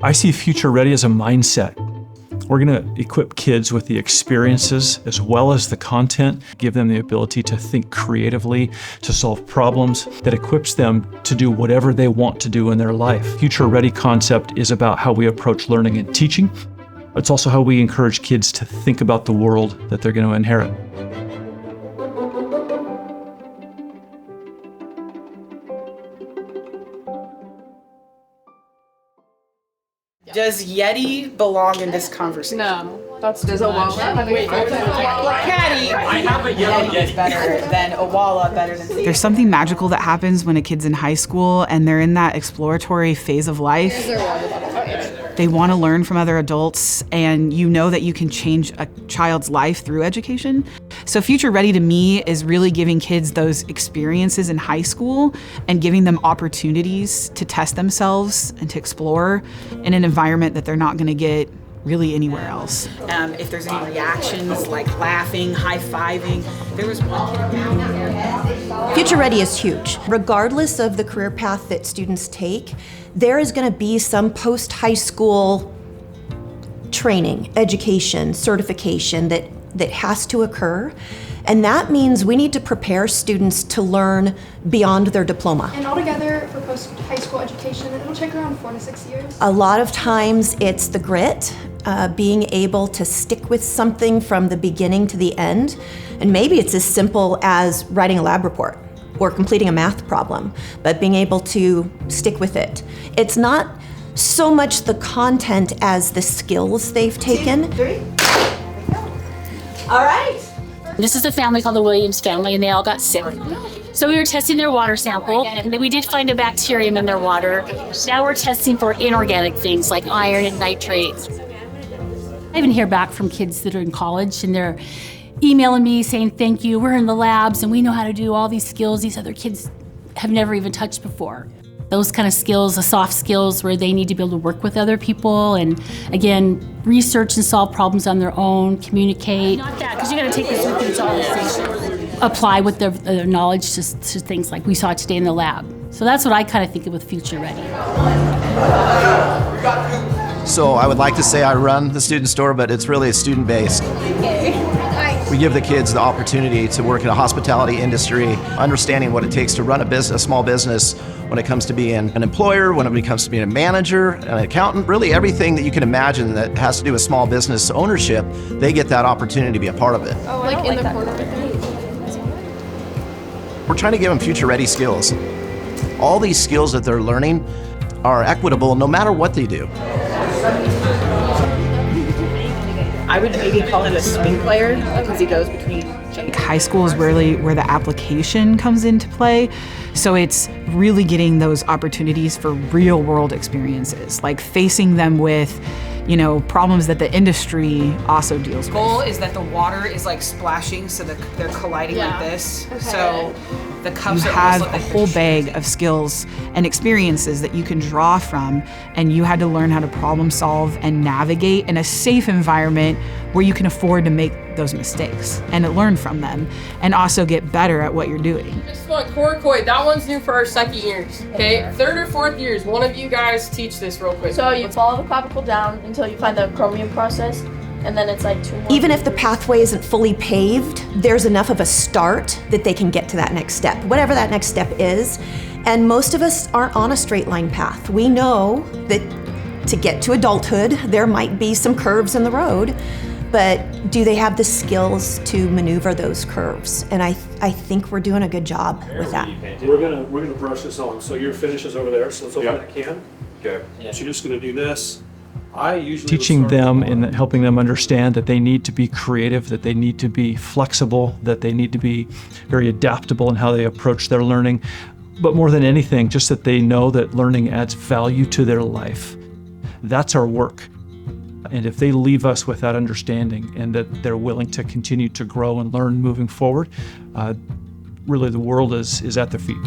I see Future Ready as a mindset. We're going to equip kids with the experiences as well as the content, give them the ability to think creatively, to solve problems, that equips them to do whatever they want to do in their life. Future Ready concept is about how we approach learning and teaching. It's also how we encourage kids to think about the world that they're going to inherit. Does Yeti belong in this conversation? No, that's does Owala have a Caddy? I have a yellow Yeti. Better than Owala, better than Zeke. There's something magical that happens when a kid's in high school and they're in that exploratory phase of life. They want to learn from other adults, and you know that you can change a child's life through education. So Future Ready to me is really giving kids those experiences in high school and giving them opportunities to test themselves and to explore in an environment that they're not going to get really anywhere else. If there's any reactions like laughing, high-fiving, there was one kid. Future Ready is huge. Regardless of the career path that students take, there is going to be some post-high school training, education, certification that has to occur. And that means we need to prepare students to learn beyond their diploma. And altogether, for post-high school education, it'll take around 4 to 6 years. A lot of times it's the grit, being able to stick with something from the beginning to the end. And maybe it's as simple as writing a lab report or completing a math problem, but being able to stick with it. It's not so much the content as the skills they've taken. 2, 3. All right. This is a family called the Williams family, and they all got sick. So we were testing their water sample, and then we did find a bacterium in their water. Now we're testing for inorganic things like iron and nitrates. I even hear back from kids that are in college, and they're emailing me saying, thank you, we're in the labs, and we know how to do all these skills these other kids have never even touched before. Those kind of skills, the soft skills where they need to be able to work with other people and, again, research and solve problems on their own, communicate. Not that, because you got to take this with you to all these things. Apply with their knowledge to things like we saw today in the lab. So that's what I kind of think of with Future Ready. So I would like to say I run the student store, but it's really student-based. We give the kids the opportunity to work in a hospitality industry, understanding what it takes to run a small business when it comes to being an employer, when it comes to being a manager, an accountant, really everything that you can imagine that has to do with small business ownership, they get that opportunity to be a part of it. Oh, like in the corner. We're trying to give them future-ready skills. All these skills that they're learning are equitable no matter what they do. I would maybe call him a swing player because he goes between. High school is really where the application comes into play. So it's really getting those opportunities for real world experiences, like facing them with, problems that the industry also deals with. The goal is that the water is like splashing so that they're colliding like this. Okay. So the cups you have a whole bag of skills and experiences that you can draw from, and you had to learn how to problem solve and navigate in a safe environment where you can afford to make those mistakes and learn from them and also get better at what you're doing. Just like Horikoid, that one's new for our second years. Okay, 3rd or 4th years, one of you guys teach this real quick. So you follow the clavicle down until you find the chromium process, and then it's like 2 more. Even if the pathway isn't fully paved, there's enough of a start that they can get to that next step, whatever that next step is. And most of us aren't on a straight line path. We know that to get to adulthood, there might be some curves in the road, but do they have the skills to maneuver those curves? And I think we're doing a good job with that. We're gonna brush this on. So your finish is over there, so let's open that can. Okay. So you're just gonna do this. I usually teaching them and helping them understand that they need to be creative, that they need to be flexible, that they need to be very adaptable in how they approach their learning. But more than anything, just that they know that learning adds value to their life. That's our work. And if they leave us with that understanding and that they're willing to continue to grow and learn moving forward, really the world is at their feet.